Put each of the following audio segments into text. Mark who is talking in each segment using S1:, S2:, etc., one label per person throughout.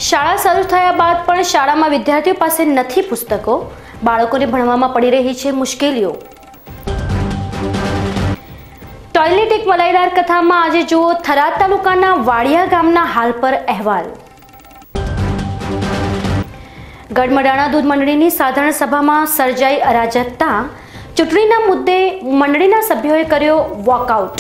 S1: શાળા શરૂ થયા બાદ પણ શાળામાં વિદ્યાર્થીઓ પાસે નથી પુસ્તકો, બાળકોને ભણવામાં પડી રહી છે મુશ્કેલીઓ। ટોયલેટ એક મલાઈદાર કથામાં આજે જુઓ થરાદ તાલુકાના વાડિયા ગામના હાલ પર અહેવાલ। ગઢમડાણા દૂધ મંડળીની સાધારણ સભામાં સર્જાઈ અરાજકતા, ચૂંટણીના મુદ્દે મંડળીના સભ્યોએ કર્યો વોકઆઉટ।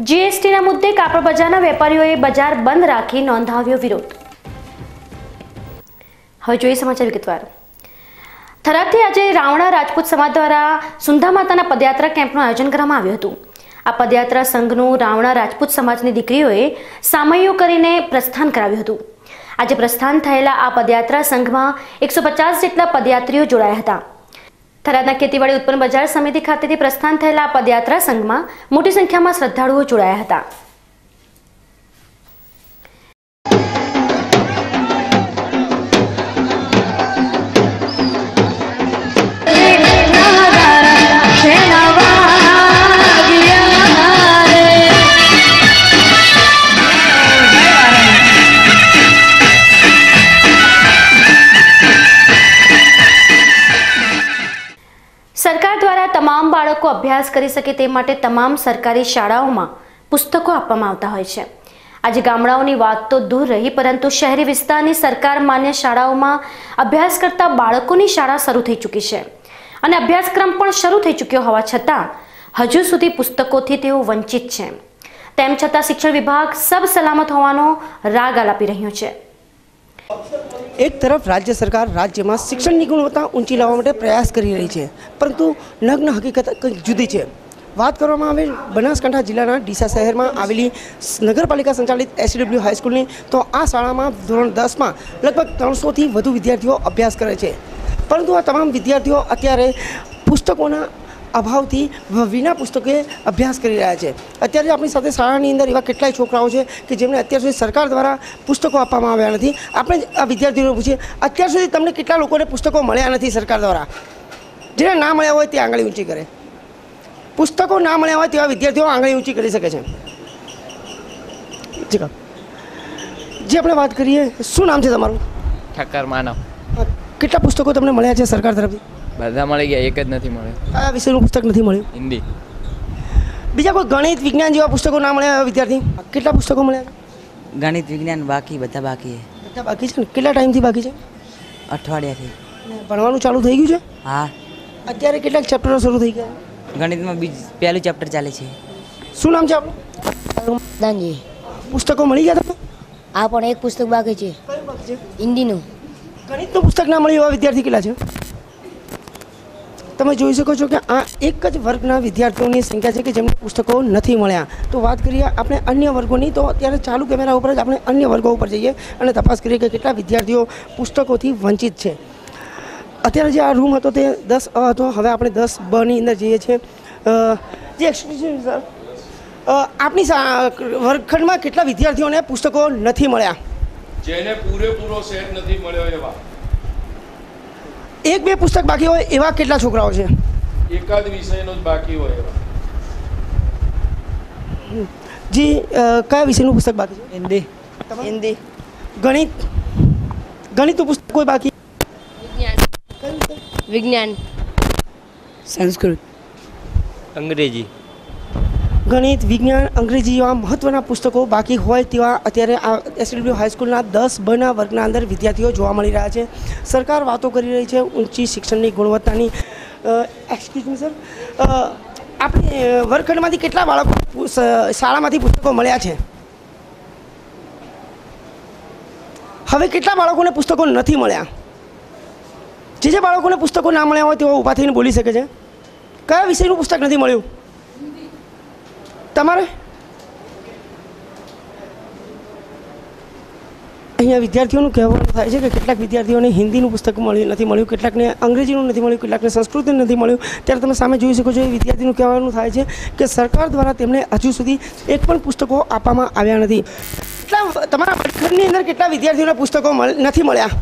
S1: જીએસટીના મુદ્દે કાપડ બજારના વેપારીઓએ બજાર બંધ રાખી નોંધાવ્યો વિરોધ। હવે જોઈએ સમાચાર વિગતવાર। થરાદથી આજે રાવણા રાજપૂત સમાજ દ્વારા સુંધા માતાના પદયાત્રા કેમ્પનું આયોજન કરવામાં આવ્યું હતું। આ પદયાત્રા સંઘનું રાવણા રાજપૂત સમાજની દીકરીઓએ સામૈયો કરીને પ્રસ્થાન કરાવ્યું હતું। આજે પ્રસ્થાન થયેલા આ પદયાત્રા સંઘમાં 150 જેટલા પદયાત્રીઓ જોડાયા હતા। થરાદના ખેતીવાડી ઉત્પન્ન બજાર સમિતિ ખાતેથી પ્રસ્થાન થયેલા આ પદયાત્રા સંઘમાં મોટી સંખ્યામાં શ્રદ્ધાળુઓ જોડાયા હતા। સરકાર દ્વારા તમામ બાળકો અભ્યાસ કરી શકે તે માટે તમામ સરકારી શાળાઓમાં પુસ્તકો આપવામાં આવતા હોય છે। આજે ગામડાઓની વાત તો દૂર રહી, પરંતુ શહેરી વિસ્તારની સરકાર માન્ય શાળાઓમાં અભ્યાસ કરતા બાળકોની શાળા શરૂ થઈ ચૂકી છે અને અભ્યાસક્રમ પણ શરૂ થઈ ચૂક્યો હોવા છતાં હજુ સુધી પુસ્તકોથી તેઓ વંચિત છે। તેમ છતાં શિક્ષણ વિભાગ સબ સલામત હોવાનો રાગ આલાપી રહ્યો છે।
S2: एक तरफ राज्य सरकार राज्य में शिक्षण की गुणवत्ता ऊंची लाववा माटे प्रयास करी रही है, परंतु नग्न हकीकत कंईक जुदी है। बात करवामां आवे बनासकांठा जिल्लाना डीसा शहर में आवेली नगरपालिका संचालित SW हाईस्कूल की, तो आ शाला में धोरण 10 में लगभग 300 थी वधु विद्यार्थीओ अभ्यास करे छे, परंतु आ तमाम विद्यार्थीओ अत्यारे पुस्तकोना अभावथी विना पुस्तके अभ्यास करी रह्या छे। अत्यारे आपणी साथे शाळानी अंदर एवा केटलाय छोकराओ छे कि जेमने अत्यार सुधी सरकार द्वारा पुस्तको आपवामां आव्या नथी। आपणे आ विद्यार्थीओने पूछीए, अत्यार सुधी तमने केटला लोकोने पुस्तको मळ्या नथी सरकार द्वारा? जेने ना मळ्या होय ते आंगળી ऊंची करे। पुस्तको ना मळ्या होय तेवा विद्यार्थीओ आंगળી ऊंची करी शके छे। जे આપણે વાત કરીએ, શું નામ છે તમારું?
S3: ઠક્કર માનવ।
S2: કેટલા પુસ્તકો તમને મળ્યા છે સરકાર તરફથી?
S3: બધા મળી ગયા, એક જ નથી મળ્યું।
S2: કયા વિષયનું પુસ્તક નથી મળ્યું?
S3: હિન્દી।
S2: બીજા કોઈ ગણિત વિજ્ઞાન જેવા પુસ્તકો ના મળ્યા વિદ્યાર્થી? કેટલા પુસ્તકો મળ્યા?
S4: ગણિત વિજ્ઞાન બાકી, બધા બાકી છે।
S2: બધા બાકી છે ને? કેટલા ટાઈમથી બાકી છે?
S4: અઠવાડિયાથી।
S2: ભણવાનું ચાલુ થઈ ગયું છે?
S4: હા।
S2: અત્યારે કેટલાક ચેપ્ટરો શરૂ થઈ ગયા?
S4: ગણિતમાં પહેલું ચેપ્ટર ચાલે છે।
S2: શું નામ છે આપણું?
S5: દાનજી।
S2: પુસ્તકો મળી ગયા તમને?
S5: આ પણ એક પુસ્તક બાકી છે,
S2: કયું બાકી છે?
S5: હિન્દીનું।
S2: ગણિતનું પુસ્તક ના મળ્યું એવા વિદ્યાર્થી કેટલા છે? તમે જોઈ શકો છો કે આ એક જ વર્ગના વિદ્યાર્થીઓની સંખ્યા છે કે જેમને પુસ્તકો નથી મળ્યા। તો વાત કરીએ આપણે અન્ય વર્ગોની, તો અત્યારે ચાલુ કેમેરા ઉપર જ આપણે અન્ય વર્ગો ઉપર જઈએ અને તપાસ કરીએ કે કેટલા વિદ્યાર્થીઓ પુસ્તકોથી વંચિત છે। અત્યારે જે આ રૂમ હતો તે 10A હતો, હવે આપણે 10B ની અંદર જઈએ છીએ। જે એક્સક્યુઝ સર, આપણી વર્ગખંડમાં કેટલા વિદ્યાર્થીઓને પુસ્તકો નથી મળ્યા?
S6: જેને પૂરેપૂરો સેટ નથી મળ્યો એવા
S2: એક બે પુસ્તક બાકી હોય એવા કેટલા છોકરાઓ છે?
S6: એકાદ વિષયનો જ બાકી હોય એવા।
S2: જી, કયા વિષયનું પુસ્તક બાકી છે?
S4: હિન્દી।
S2: હિન્દી। ગણિત? ગણિતનું પુસ્તક કોઈ બાકી?
S5: વિજ્ઞાન।
S4: સંસ્કૃત।
S3: અંગ્રેજી।
S2: ગણિત, વિજ્ઞાન, અંગ્રેજી જેવા મહત્ત્વના પુસ્તકો બાકી હોય તેવા અત્યારે આ SW હાઈસ્કૂલના 10Bના વર્ગના અંદર વિદ્યાર્થીઓ જોવા મળી રહ્યા છે। સરકાર વાતો કરી રહી છે ઊંચી શિક્ષણની ગુણવત્તાની। એક્સક્યુઝ મી સર, આપણે વર્ગખંડમાંથી કેટલા બાળકો શાળામાંથી પુસ્તકો મળ્યા છે? હવે કેટલા બાળકોને પુસ્તકો નથી મળ્યા? જે બાળકોને પુસ્તકો ના મળ્યા હોય તેઓ ઊભા થઈને બોલી શકે છે। કયા વિષયનું પુસ્તક નથી મળ્યું તમારે? અહીંયા વિદ્યાર્થીઓનું કહેવાનું થાય છે કે કેટલાક વિદ્યાર્થીઓને હિન્દીનું પુસ્તક નથી મળ્યું, કેટલાકને અંગ્રેજીનું નથી મળ્યું, કેટલાકને સંસ્કૃતનું નથી મળ્યું। ત્યારે તમે સામે જોઈ શકો છો એ વિદ્યાર્થીનું કહેવાનું થાય છે કે સરકાર દ્વારા તેમને હજુ સુધી એક પણ પુસ્તકો આપવામાં આવ્યા નથી। કેટલા તમારા વર્ગખંડની અંદર કેટલા વિદ્યાર્થીઓને પુસ્તકો નથી મળ્યા?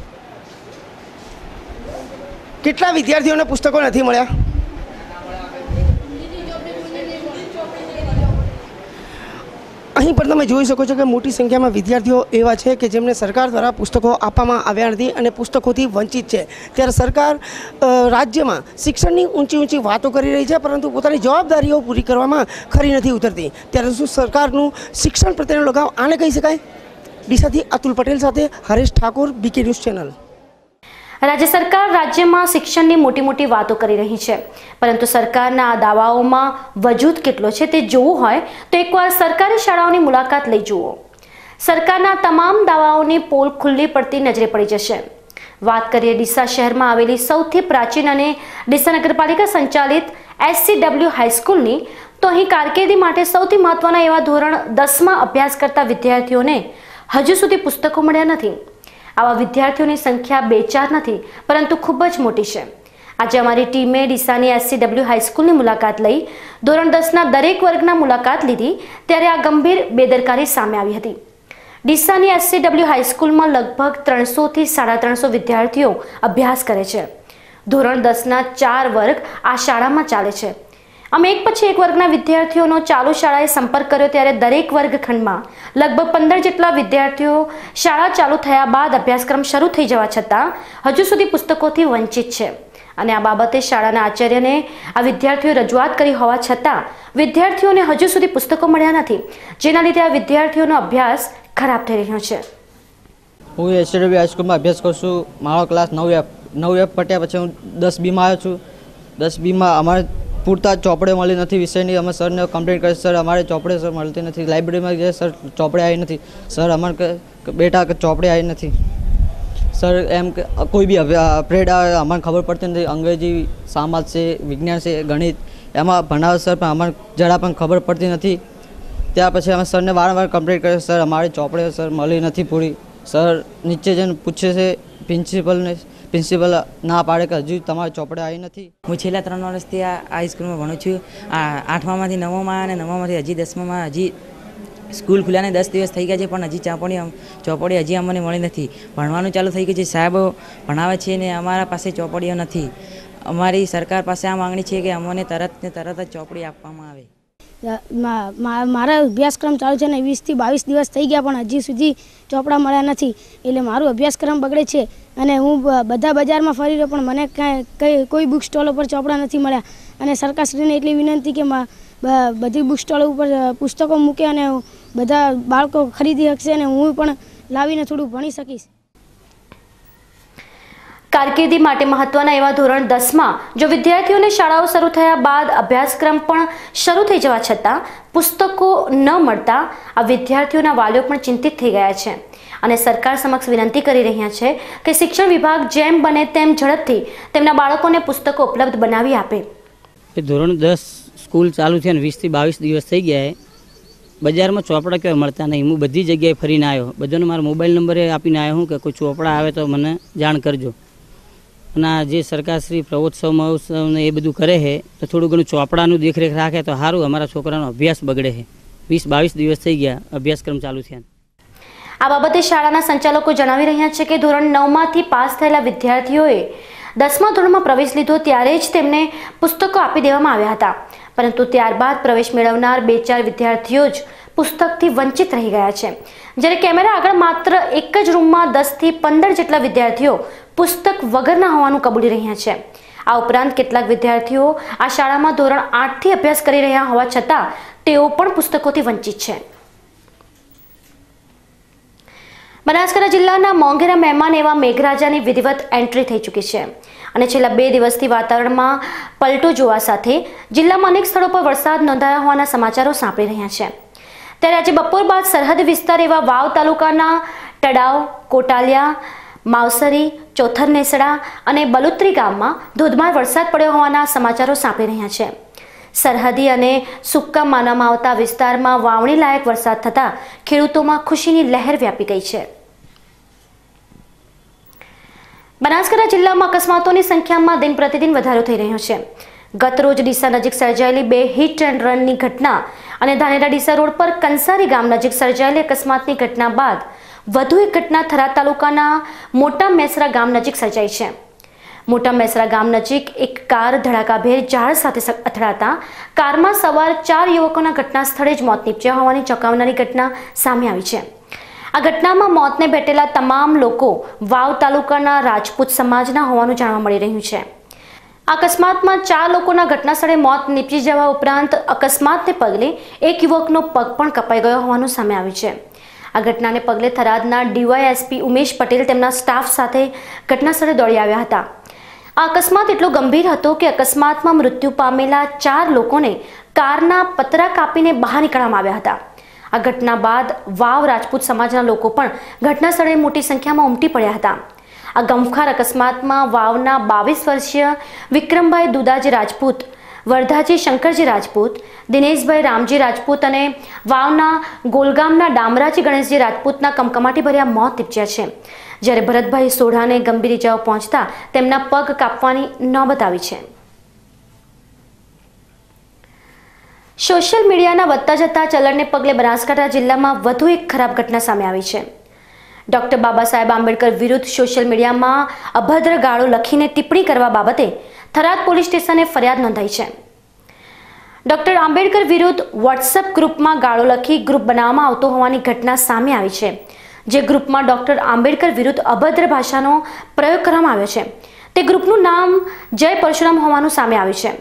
S2: કેટલા વિદ્યાર્થીઓને પુસ્તકો નથી મળ્યા? અહીં પણ તમે જોઈ શકો છો કે મોટી સંખ્યામાં વિદ્યાર્થીઓ એવા છે કે જેમને સરકાર દ્વારા પુસ્તકો આપવામાં આવ્યા નથી અને પુસ્તકોથી વંચિત છે। ત્યારે સરકાર રાજ્યમાં શિક્ષણની ઊંચી વાતો કરી રહી છે, પરંતુ પોતાની જવાબદારીઓ પૂરી કરવામાં ખરી નથી ઉતરતી। ત્યારે શું સરકારનું શિક્ષણ પ્રત્યેનો લગાવ આને કહી શકાય? ડીસાથી અતુલ પટેલ સાથે Haresh Thakor, BK news channel.
S1: રાજ્ય સરકાર રાજ્યમાં શિક્ષણની મોટી વાતો કરી રહી છે, પરંતુ સરકારના આ દાવાઓમાં વજૂદ કેટલો છે તે જોવું હોય તો એકવાર સરકારી શાળાઓની મુલાકાત લઈ જુઓ। સરકારના તમામ દાવાઓની પોલ ખુલ્લી પડતી નજરે પડી જશે। વાત કરીએ ડીસા શહેરમાં આવેલી સૌથી પ્રાચીન અને ડીસા નગરપાલિકા સંચાલિત SCW હાઈસ્કૂલની, તો અહીં કારકિર્દી માટે સૌથી મહત્વના એવા ધોરણ 10માં અભ્યાસ કરતા વિદ્યાર્થીઓને હજુ સુધી પુસ્તકો મળ્યા નથી। આવા વિદ્યાર્થીઓની સંખ્યા 2-4 નથી, પરંતુ ખૂબ જ મોટી છે। આજે અમારી ટીમે ડીસાની SCW હાઈસ્કૂલની મુલાકાત લઈ ધોરણ 10ના દરેક વર્ગના મુલાકાત લીધી, ત્યારે આ ગંભીર બેદરકારી સામે આવી હતી। ડીસાની SCW હાઈસ્કૂલમાં લગભગ 300 થી 350 વિદ્યાર્થીઓ અભ્યાસ કરે છે। ધોરણ 10ના 4 વર્ગ આ શાળામાં ચાલે છે। અમે એક પછી એક વર્ગના વિદ્યાર્થીઓનો ચાલુ શાળાએ સંપર્ક કર્યો, ત્યારે દરેક વર્ગખંડમાં લગભગ 15 જેટલા વિદ્યાર્થીઓ શાળા ચાલુ થયા બાદ અભ્યાસક્રમ શરૂ થઈ જવા છતાં હજુ સુધી પુસ્તકોથી વંચિત છે। અને આ બાબતે શાળાના આચાર્યને આ વિદ્યાર્થીઓએ રજૂઆત કરી હોવા છતાં વિદ્યાર્થીઓને હજુ સુધી પુસ્તકો મળ્યા નથી, જેના લીધે આ વિદ્યાર્થીઓનો અભ્યાસ ખરાબ થઈ રહ્યો છે।
S7: હું SCW હાઈસ્કૂલમાં અભ્યાસ કરું છું। મારો ક્લાસ 9F પટ્યા પછી હું 10Bમાં આવ્યો છું। 10Bમાં અમારે પૂરતા ચોપડે મળી નથી વિષયની। અમે સરને કમ્પ્લેન કરી, સર અમારે ચોપડે સર મળતી નથી। લાઇબ્રેરીમાં ગયા, સર ચોપડે આવી નથી। સર અમારે બેટા ચોપડે આવી નથી। સર એમ કે કોઈ બી પીરિયડ આવે અમારે ખબર પડતી નથી। અંગ્રેજી, સમાજ છે, વિજ્ઞાન છે, ગણિત એમાં ભણાવે સર, પણ અમારે જરા પણ ખબર પડતી નથી। ત્યાર પછી અમે સરને વારંવાર કમ્પ્લેન કરી, સર અમારી ચોપડે સર મળી નથી પૂરી। સર નીચે જઈને પૂછે છે પ્રિન્સિપલને, પ્રિન્સિપલ ના પાડે કે હજુ તમારી ચોપડે આવી નથી।
S4: હું છેલ્લા 3 વર્ષથી આ હાઈસ્કૂલમાં ભણું છું। 8મામાંથી 9માં અને 9માંથી હજી 10માં હજી સ્કૂલ ખુલ્યાને 10 દિવસ થઈ ગયા છે, પણ હજી ચોપડી હજી અમને મળી નથી। ભણવાનું ચાલુ થઈ ગયું છે, સાહેબો ભણાવે છે ને અમારા પાસે ચોપડીઓ નથી। અમારી સરકાર પાસે આ માંગણી છે કે અમને તરત જ ચોપડી આપવામાં આવે।
S5: મારા અભ્યાસક્રમ ચાલુ છે ને 20 થી 22 દિવસ થઈ ગયા, પણ હજી સુધી ચોપડા મળ્યા નથી, એટલે મારું અભ્યાસક્રમ બગડે છે। અને હું બધા બજારમાં ફરી રહ્યો, પણ મને કોઈ બુક સ્ટોલ ઉપર ચોપડા નથી મળ્યા। અને સરકારશ્રીને એટલી વિનંતી કે બધી બુક સ્ટોલ ઉપર પુસ્તકો મૂકે અને બધા બાળકો ખરીદી શકશે અને હું પણ લાવીને થોડું ભણી શકીશ।
S1: કારકિર્દી માટે મહત્વના એવા ધોરણ 10માં જો વિદ્યાર્થીઓને શાળાઓ શરૂ થયા બાદ અભ્યાસક્રમ પણ શરૂ થઈ જવા છતાં પુસ્તકો ન મળતા આ વિદ્યાર્થીઓના વાલીઓ પણ ચિંતિત થઈ ગયા છે અને સરકાર સમક્ષ વિનંતી કરી રહ્યા છે કે શિક્ષણ વિભાગ જેમ બને તેમ ઝડપથી તેમના બાળકોને પુસ્તકો ઉપલબ્ધ બનાવી આપે।
S8: ધોરણ 10 સ્કૂલ ચાલુ છે અને 20 થી 22 દિવસ થઈ ગયા છે। બજારમાં ચોપડા કેવા મળતા નહીં। હું બધી જગ્યાએ ફરીને આવ્યો, બધાનો મારો મોબાઈલ નંબરે આપીને આવ્યો હું કે કોઈ ચોપડા આવે તો મને જાણ કરજો। અને આ જે સરકાર શ્રી પ્રવોત્સવ મહોત્સવને એ બધું કરે છે તો થોડું ઘણું ચોપડાનું દેખરેખ રાખે તો સારું। અમારા છોકરાનો અભ્યાસ બગડે છે। 20-22 દિવસ થઈ ગયા અભ્યાસક્રમ ચાલુ છે।
S1: આ બાબતે શાળાના સંચાલકો જણાવી રહ્યા છે કે ધોરણ 9માંથી પાસ થયેલા વિદ્યાર્થીઓએ 10મા ધોરણમાં પ્રવેશ લીધો ત્યારે જ તેમને પુસ્તકો આપી દેવામાં આવ્યા હતા, પરંતુ ત્યારબાદ પ્રવેશ મેળવનાર 2-4 વિદ્યાર્થીઓ જ પુસ્તકથી વંચિત રહી ગયા છે, જ્યારે કેમેરા આગળ માત્ર એક જ રૂમમાં 10 થી 15 જેટલા વિદ્યાર્થીઓ પુસ્તક વગરના હોવાનું કબૂલી રહ્યા છે। આ ઉપરાંત કેટલાક વિદ્યાર્થીઓ આ શાળામાં ધોરણ 8થી અભ્યાસ કરી રહ્યા હોવા છતાં તેઓ પણ પુસ્તકોથી વંચિત છે। બનાસકાંઠા જિલ્લાના મોંઘેરા મહેમાન એવા મેઘરાજાની વિધિવત એન્ટ્રી થઈ ચૂકી છે અને છેલ્લા 2 દિવસથી વાતાવરણમાં પલટો જોવા સાથે જિલ્લામાં અનેક સ્થળો પર વરસાદ નોંધાયા હોવાના સમાચારો સાંપડી રહ્યા છે। ત્યારે આજે બપોર બાદ સરહદ વિસ્તાર એવા વાવ તાલુકાના તળાવ, કોટાલિયા, માવસરી, ચોથરનેસડા અને બલુત્રી ગામમાં ધોધમાર વરસાદ પડ્યો હોવાના સમાચારો સાંપડી રહ્યા છે। સરહદી અને સુક્કા માનવામાં આવતા વિસ્તારમાં વાવણી લાયક વરસાદ થતાં ખેડૂતોમાં ખુશીની લહેર વ્યાપી ગઈ છે। બનાસકાંઠા જિલ્લામાં અકસ્માતોની સંખ્યામાં દિન પ્રતિદિન વધારો થઈ રહ્યો છે। ગત રોજ ડીસા નજીક સર્જાયેલી 2 હિટ એન્ડ રનની ઘટના અને ધાનેરા ડીસા રોડ પર કંસારી ગામ નજીક સર્જાયેલી અકસ્માતની ઘટના બાદ વધુ એક ઘટના થરાદ તાલુકાના મોટા મેસરા ગામ નજીક સર્જાઈ છે। મોટા મેસરા ગામ નજીક એક કાર ધડાકાભેર ઝાડ સાથે અથડાતા કારમાં સવાર 4 યુવકોના ઘટના સ્થળે જ મોત નીપજ્યા હોવાની ચોંકાવનારી ઘટના સામે આવી છે. આ ઘટનામાં મોતને ભેટેલા તમામ લોકો વાવ તાલુકાના રાજપૂત સમાજના હોવાનું જાણવા મળી રહ્યું છે. અકસ્માતમાં 4 લોકોના ઘટના સ્થળે મોત નીપજી જવા ઉપરાંત અકસ્માતને પગલે એક યુવકનો પગ પણ કપાઈ ગયો હોવાનું સામે આવ્યું છે. આ ઘટનાને પગલે થરાદના ડીવાયએસપી ઉમેશ પટેલ તેમના સ્ટાફ સાથે ઘટના સ્થળે દોડી આવ્યા હતા. આ અકસ્માત એટલો ગંભીર હતો કે અકસ્માતમાં મૃત્યુ પામેલા 4 લોકોને કારના પતરા કાપીને બહાર નીકળવામાં આવ્યા હતા. આ ઘટના બાદ વાવ રાજપૂત સમાજના લોકો પણ ઘટના સ્થળે મોટી સંખ્યામાં ઉમટી પડ્યા હતા. આ ગમખાર અકસ્માતમાં વાવના 22 વર્ષીય વિક્રમભાઈ દુદાજી રાજપૂત, વરધાજી શંકરજી રાજપૂત, દિનેશભાઈ રામજી રાજપૂત અને વાવના ગોલગામના ડામરાજી ગણેશજી રાજપૂતના કમકમાટી ભર્યા મોત નીપજ્યા છે. જ્યારે ભરતભાઈ સોઢાને ગંભીર ઇજાઓ પહોંચતા તેમના પગ કાપવાની નોબત આવી છે. સોશિયલ મીડિયાના વધતા જતા ચલણને પગલે બનાસકાંઠા જિલ્લામાં વધુ એક ખરાબ ઘટના સામે આવી છે. ડોક્ટર બાબા સાહેબ આંબેડકર વિરુદ્ધ સોશિયલ મીડિયામાં અભદ્ર ગાળો લખીને ટિપ્પણી કરવા બાબતે થરાદ પોલીસ સ્ટેશને ફરિયાદ નોંધાઈ છે. ડોક્ટર આંબેડકર વિરુદ્ધ વોટ્સએપ ગ્રુપમાં ગાળો લખી ગ્રુપ બનાવવામાં આવતો હોવાની ઘટના સામે આવી છે. જે ગ્રુપમાં ડોક્ટર આંબેડકર વિરુદ્ધ અભદ્ર ભાષાનો પ્રયોગ કરવામાં આવ્યો છે તે ગ્રુપનું નામ જય પરશુરામ હોવાનું સામે આવ્યું છે.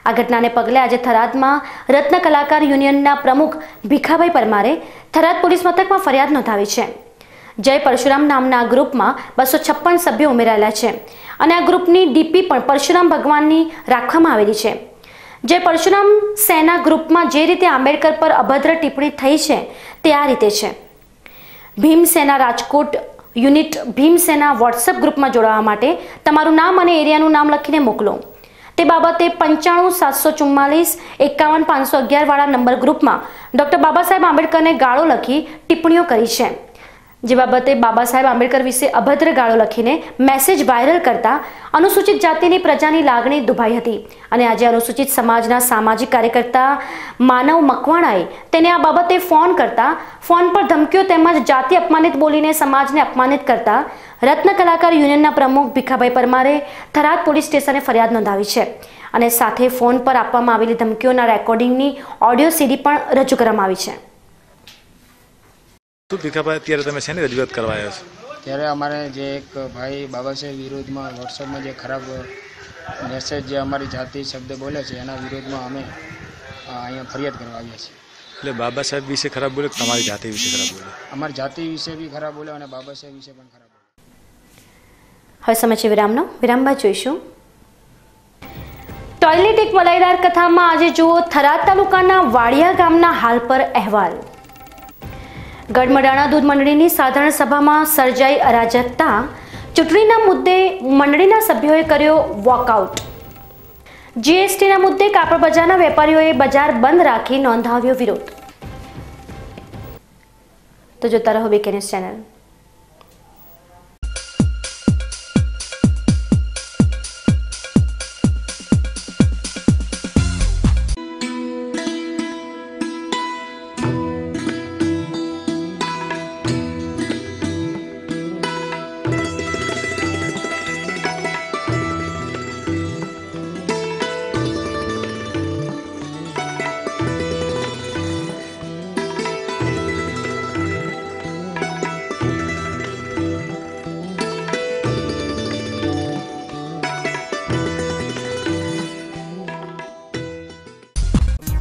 S1: આ ઘટનાને પગલે આજે થરાદમાં રત્ન કલાકાર યુનિયનના પ્રમુખ ભીખાભાઈ પરમારે થરાદ પોલીસ મથકમાં ફરિયાદ નોંધાવી છે. જય પરશુરામ નામના આ ગ્રુપમાં 256 સભ્યો ઉમેરાયેલા છે અને આ ગ્રુપની ડીપી પણ પરશુરામ ભગવાનની રાખવામાં આવેલી છે. જય પરશુરામ સેના ગ્રુપમાં જે રીતે આંબેડકર પર અભદ્ર ટિપ્પણી થઈ છે તે આ રીતે છે: ભીમસેના રાજકોટ યુનિટ ભીમસેના વોટ્સએપ ગ્રુપમાં જોડાવા માટે તમારું નામ અને એરિયાનું નામ લખીને મોકલો. તે બાબતે 95 744 51 511 વાળા નંબર ગ્રુપમાં ડોક્ટર બાબા સાહેબ આંબેડકરને ગાળો લખી ટિપ્પણીઓ કરી છે. જે બાબતે બાબા સાહેબ આંબેડકર વિશે અભદ્ર ગાળો લખીને મેસેજ વાયરલ કરતા અનુસૂચિત જાતિની પ્રજાની લાગણી દુભાઈ હતી અને આજે અનુસૂચિત સમાજના સામાજિક કાર્યકર્તા માનવ મકવાણાએ તેને આ બાબતે ફોન કરતા ફોન પર ધમકીઓ તેમજ જાતિ અપમાનિત બોલીને સમાજને અપમાનિત કરતા રત્ન કલાકાર યુનિયનના પ્રમુખ ભીખાભાઈ પરમારે થરાદ પોલીસ સ્ટેશને ફરિયાદ નોંધાવી છે અને સાથે ફોન પર આપવામાં આવેલી ધમકીઓના રેકોર્ડિંગની ઓડિયો સીડી પણ રજૂ કરવામાં આવી છે.
S9: શું ભીખાભાઈ, અત્યારે તમે શેની રજૂઆત કરવા આવ્યા છો?
S10: ત્યારે અમારે જે એક ભાઈ બાબા સાહેબ વિરોધમાં વોટ્સઅપમાં જે ખરાબ મેસેજ જે અમારી જાતિ શબ્દ બોલે છે એના વિરોધમાં અમે અહીંયા ફરિયાદ કરવા આવ્યા છીએ.
S9: એટલે બાબા સાહેબ વિશે ખરાબ બોલે, તમારી જાતિ વિશે ખરાબ બોલે?
S10: અમારી જાતિ વિશે બી ખરાબ બોલે અને બાબા સાહેબ વિશે પણ ખરાબ બોલે.
S1: હવે સમય છે વિરામનો. વિરામ બાદ જોઈશું ટોયલેટ એક વલાઈદાર કથામાં. આજે જુઓ થરાદ તાલુકાના વાડિયા ગામના હાલ પર અહેવાલ. ગઢમડાણા દૂધ મંડળીની સાધારણ સભામાં સર્જાઈ અરાજકતા. ચૂંટણીના મુદ્દે મંડળીના સભ્યોએ કર્યો વોકઆઉટ. જીએસટીના મુદ્દે કાપડ બજારના વેપારીઓએ બજાર બંધ રાખી નોંધાવ્યો વિરોધ. તો જોતા રહો બીકેન્યુઝ ચેનલ.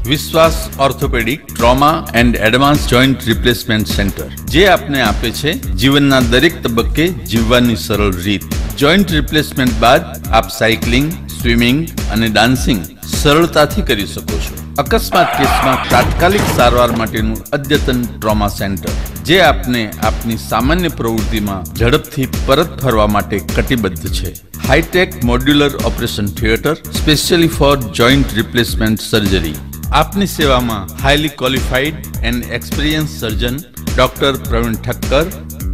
S11: વિશ્વાસ orthopaedic trauma and advance joint replacement centre, જે આપને આપે છે જીવનના દરેક તબક્કે જીવવાની સરળ રીત. જોઈન્ટ રિપ્લેસમેન્ટ બાદ આપ સાયકલિંગ, સ્વિમિંગ અને ડાન્સિંગ સરળતાથી કરી શકો છો. અકસ્માત કેસમાં તાત્કાલિક સારવાર માટેનું અદ્યતન ટ્રોમા સેન્ટર, જે આપને આપની સામાન્ય પ્રવૃત્તિમાં ઝડપથી પરત ફરવા માટે કટિબદ્ધ છે. Hi-tech modular operation theatre specially for joint replacement surgery. આપની સેવામાં highly qualified and experience surgeon doctor Pravin Thakkar,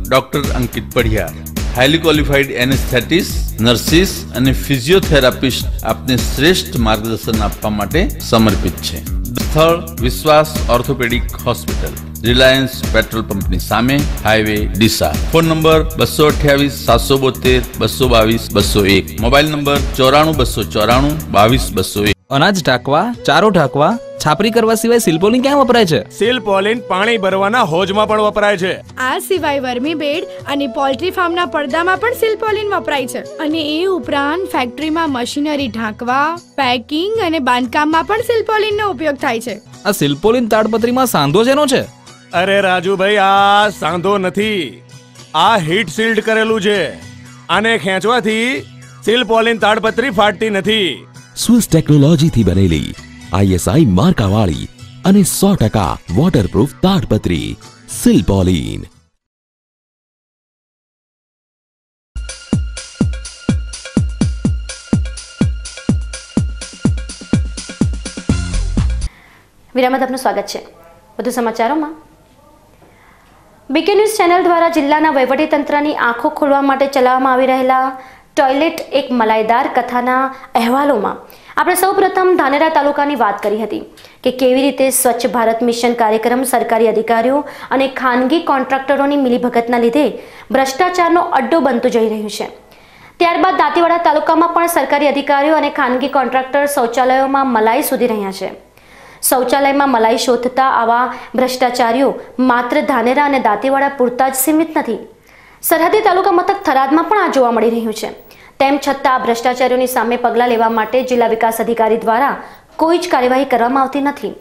S11: doctor Ankit Padhiyar, highly qualified anaesthetist, nurses અને ફિઝિયોથેરાપિસ્ટ આપને શ્રેષ્ઠ માર્ગદર્શન આપવા માટે સમર્પિત છે. સ્થળ વિશ્વાસ ઓર્થોપેડિક હોસ્પિટલ, રિલાયન્સ પેટ્રોલ પંપની સામે, highway Deesa. Phone number 228 772 222 201. Mobile number 94 294 22 201.
S12: અનાજ ઢાંકવા, ચારો ઢાંકવા, છાપરી કરવા સિવાય સિલ્પોલિન ક્યાં વપરાય છે?
S13: સિલ્પોલિન પાણી ભરવાના હોજમાં પણ વપરાય છે.
S14: આ સિવાય વર્મી બેડ અને પોલ્ટ્રી ફાર્મના પડદામાં પણ સિલ્પોલિન વપરાય છે. અને એ ઉપરાંત ફેક્ટરીમાં મશીનરી ઢાંકવા, પેકિંગ અને બાંધકામમાં પણ સિલ્પોલિનનો ઉપયોગ થાય છે.
S12: આ સિલ્પોલિન તાડપત્રીમાં સાંધો શેનો છે?
S13: અરે રાજુભાઈ, આ સાંધો નથી, આ હીટ શીલ્ડ કરેલું છે. આને ખેંચવાથી સિલ્પોલિન તાડપત્રી ફાટતી નથી.
S15: સ્વિસ ટેકનોલોજીથી બનેલી ISI માર્કાવાળી અને 100% વોટરપ્રૂફ તાડપત્રી સિલ્પોલિન.
S1: વિરામમાં આપનું સ્વાગત છે. વધુ સમાચારોમાં, બીકે ન્યૂઝ ચેનલ દ્વારા જિલ્લાના વહીવટીતંત્રની આંખો ખોલવા માટે ચલાવવામાં આવી રહેલા ટોયલેટ એક મલાઈદાર કથાના અહેવાલોમાં આપણે સૌપ્રથમ ધાનેરા તાલુકાની વાત કરી હતી કે કેવી રીતે સ્વચ્છ ભારત મિશન કાર્યક્રમ સરકારી અધિકારીઓ અને ખાનગી કોન્ટ્રાક્ટરોની મિલીભગતના લીધે ભ્રષ્ટાચારનો અડ્ડો બનતું જઈ રહ્યું છે. ત્યારબાદ દાંતીવાડા તાલુકામાં પણ સરકારી અધિકારીઓ અને ખાનગી કોન્ટ્રાક્ટર શૌચાલયોમાં મલાઈ શોધી રહ્યા છે. શૌચાલયમાં મલાઈ શોધતા આવા ભ્રષ્ટાચારીઓ માત્ર ધાનેરા અને દાંતીવાડા પૂરતા જ સીમિત નથી. સરહદી તાલુકા મથક થરાદમાં પણ આ જોવા મળી રહ્યું છે. તેમ છતાં આ ભ્રષ્ટાચારીઓની સામે પગલાં લેવા માટે જિલ્લા વિકાસ અધિકારી દ્વારા કોઈ જ કાર્યવાહી કરવામાં આવતી નથી.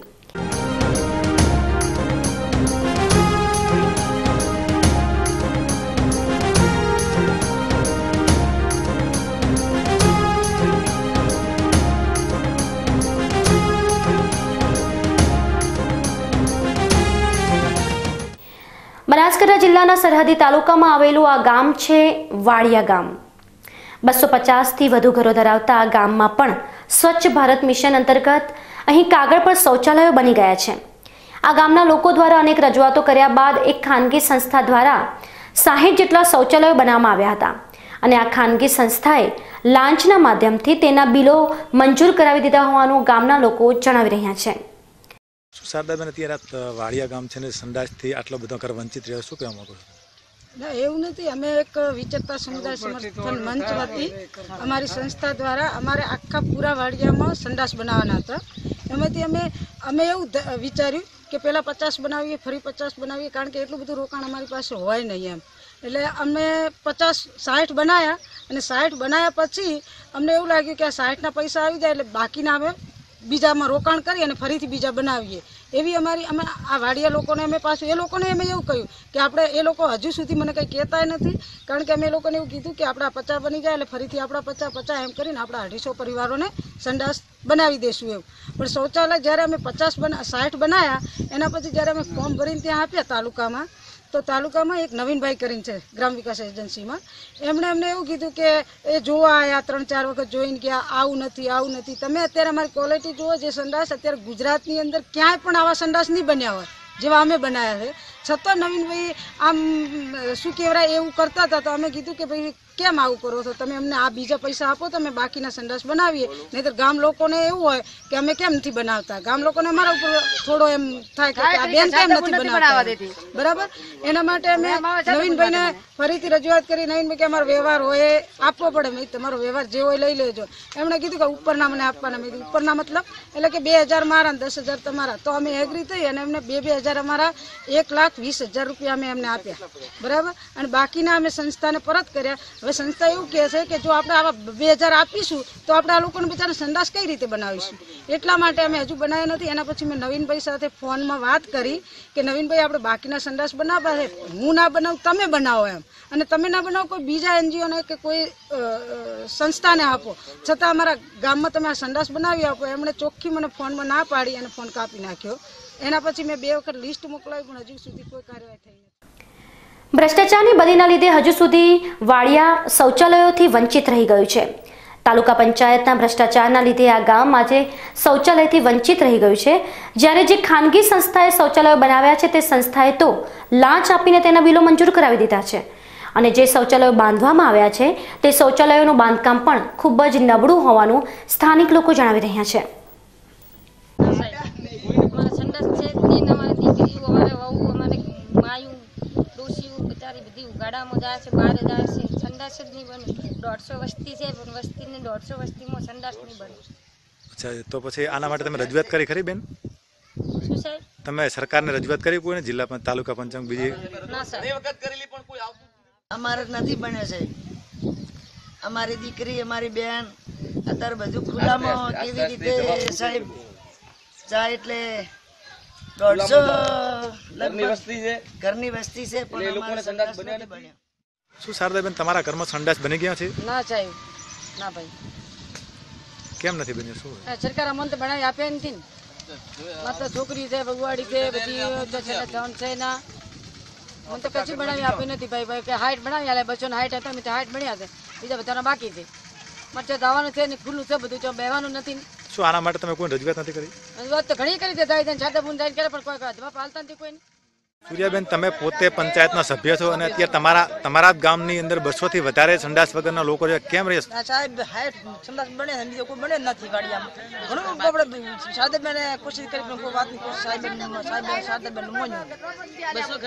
S1: બનાસકાંઠા જિલ્લાના સરહદી તાલુકામાં આવેલું આ ગામ છે વાડિયા ગામ. 250થી વધુ ઘરો ધરાવતા આ ગામમાં પણ સ્વચ્છ ભારત મિશન અંતર્ગત અહીં કાગળ પર શૌચાલયો બની ગયા છે. આ ગામના લોકો દ્વારા અનેક રજૂઆતો કર્યા બાદ એક ખાનગી સંસ્થા દ્વારા 60 જેટલા શૌચાલયો બનાવવામાં આવ્યા હતા અને આ ખાનગી સંસ્થાએ લાંચના માધ્યમથી તેના બિલો મંજૂર કરાવી દીધા હોવાનું ગામના લોકો જણાવી રહ્યા છે.
S9: શારદાબેન, અત્યારે વાડિયા ગામ છે ને સંડાસથી આટલો બધો ઘર વંચિત રહ્યો, શું કહેવા માંગો છો?
S16: ના, એવું નથી. અમે એક વિચરતા સમુદાય સમર્થન મંચ વતી અમારી સંસ્થા દ્વારા અમારે આખા પૂરા વાડિયામાં સંડાસ બનાવવાના હતા. એમાંથી અમે એવું વિચાર્યું કે પહેલાં 50 બનાવીએ, ફરી 50 બનાવીએ, કારણ કે એટલું બધું રોકાણ અમારી પાસે હોય નહીં એમ. એટલે અમે 60 બનાવ્યા અને 60 બનાવ્યા પછી અમને એવું લાગ્યું કે આ 60ના પૈસા આવી જાય એટલે બાકીના અમે બીજામાં રોકાણ કરી અને ફરીથી બીજા બનાવીએ. એવી અમે આ વાડિયા લોકોને અમે પાછું એ લોકોને અમે એવું કહ્યું કે આપણે, એ લોકો હજુ સુધી મને કંઈ કહેતા નથી, કારણ કે અમે એ લોકોને એવું કીધું કે આપણા 50 બની જાય એટલે ફરીથી આપણા 50 એમ કરીને આપણા 250 પરિવારોને સંડાસ બનાવી દઈશું એવું. પણ શૌચાલય જ્યારે અમે 60 બનાવ્યા એના પછી જ્યારે અમે ફોર્મ ભરીને ત્યાં આપ્યા તાલુકામાં, તો તાલુકામાં એક નવીનભાઈ કરીને છે ગ્રામ વિકાસ એજન્સીમાં, એમણે અમને એવું કીધું કે એ જોવા આવ્યા, 3-4 વખત જોઈને ગયા, આવું નથી. તમે અત્યારે અમારી ક્વોલિટી જુઓ, જે સંડાસ અત્યારે ગુજરાતની અંદર ક્યાંય પણ આવા સંડાસ નહીં બન્યા હોય જેવા અમે બનાવ્યા છે. છતાં નવીનભાઈ આમ શું કહેવાય એવું કરતા હતા, તો અમે કીધું કે ભાઈ કેમ આવું કરો છો તમે, અમને આ બીજા પૈસા આપો તો અમે બાકીના સંડાસ બનાવીએ. નહીંતર ગામ લોકોને એવું હોય કે અમે કેમ નથી બનાવતા, ગામ લોકોને અમારા ઉપર થોડો એમ થાય કે આ બેન કેમ નથી બનાવતા, બરાબર. એના માટે અમે નવીનભાઈને ફરીથી રજૂઆત કરી. નવીનભાઈ કે અમારો વ્યવહાર હોય આપવો પડે. મેં તમારો વ્યવહાર જે હોય લઈ લેજો. એમણે કીધું કે ઉપરના મને આપવાના. મેં કીધું ઉપરના મતલબ એટલે કે 2000 મારા 10,000 તમારા. તો અમે એગ્રી થઈ અને એમને 2,000 અમારા 1,20,000 રૂપિયા અમે એમને આપ્યા, બરાબર. અને બાકીના અમે સંસ્થાને પરત કર્યા. હવે સંસ્થા એવું કહે છે કે જો આપણે આવા 2,000 આપીશું તો આપણે આ લોકોને બિચારા સંડાસ કઈ રીતે બનાવીશું, એટલા માટે અમે હજુ બનાવ્યા નથી. એના પછી મેં નવીનભાઈ સાથે ફોનમાં વાત કરી કે નવીનભાઈ આપણે બાકીના સંડાસ બનાવવા છે, હું ના બનાવું તમે બનાવો એમ, અને તમે ના બનાવો કોઈ બીજા NGOને કે કોઈ સંસ્થાને આપો, છતાં અમારા ગામમાં તમે આ સંડાસ બનાવી આપો. એમણે ચોખ્ખી મને ફોનમાં ના પાડી અને ફોન કાપી નાખ્યો. એના પછી મેં 2 વખત લિસ્ટ મોકલાવી પણ હજુ સુધી કોઈ કાર્યવાહી થઈ નથી.
S1: ભ્રષ્ટાચારની બદીના લીધે હજુ સુધી વાડિયા શૌચાલયોથી વંચિત રહી ગયું છે. તાલુકા પંચાયતના ભ્રષ્ટાચારના લીધે આ ગામ આજે શૌચાલયથી વંચિત રહી ગયું છે. જ્યારે જે ખાનગી સંસ્થાએ શૌચાલયો બનાવ્યા છે તે સંસ્થાએ તો લાંચ આપીને તેના બિલો મંજૂર કરાવી દીધા છે અને જે શૌચાલયો બાંધવામાં આવ્યા છે તે શૌચાલયોનું બાંધકામ પણ ખૂબ જ નબળું હોવાનું સ્થાનિક લોકો જણાવી રહ્યા છે.
S17: સંડાસ છે, અમારી દીકરીઓ, અમારે વહુ, બધી ઉગાડામાં જાય છે, બહાર જાય છે, સંડાસ જ નહીં બને. 150 વસ્તી છે પણ વસ્તીને 150 વસ્તીમાં સંડાસ નહીં બને.
S9: અચ્છા, તો પછી આના માટે તમે રજૂઆત કરી ખરી બેન?
S17: શું સાહેબ?
S9: તમે સરકારને રજૂઆત કરી કોઈને, જિલ્લા તાલુકા પંચાયત બીજી?
S17: ના સાહેબ,
S18: અમારે નથી બને છે. અમારી દીકરી, અમારી બેન અત્યારે બધું ખુલ્લામાં કેવી રીતે સાહેબ જાય એટલે 150 ઘરની વસ્તી છે પણ એ લોકોને સંડાસ બન્યા.
S9: શું શારદાબેન, તમારા ઘરમાં સંડાસ બની ગયા છે?
S16: ના સાહેબ, ના ભાઈ.
S9: કેમ નથી બન્યું? શું
S16: સરકાર અમને તો બનાવી આપે નથી ને. માત્ર છોકરી છે, ભગવાડી છે, બધી ધન છે ના. મને તો કશું બનાવી આપી નથી ભાઈ. કે હાઈટ બનાવી આલે, 260 હતા મેં હાઈટ બન્યા છે, બીજા બધાના બાકી છે. મારે જવાનું છે ને ખુલ્લું છે બધું, બેવાનું નથી.
S9: શું આના માટે તમે કોઈ રજૂઆત નથી કરી?
S16: રજૂઆત તો ઘણી કરી છે, છાતા બુન જાય કરે પણ કોઈ જવાબ હાલતા નથી કોઈ.
S9: સૂર્યાબેન, તમે પોતે પંચાયતના સભ્ય છો અને અત્યારે તમારા ગામની અંદર 200 થી વધારે સંડાસ વગરના લોકો છે, કેમ રહે?
S18: સાહેબ હાઈટ સંડાસ બને છે, બીજો કોઈ બને નથી વાડિયામાં. ઘણું આપણે શારદાબેન કોશિશ કરી પણ કોઈ વાત નહીં. સાહેબ શારદાબેન મોન્યો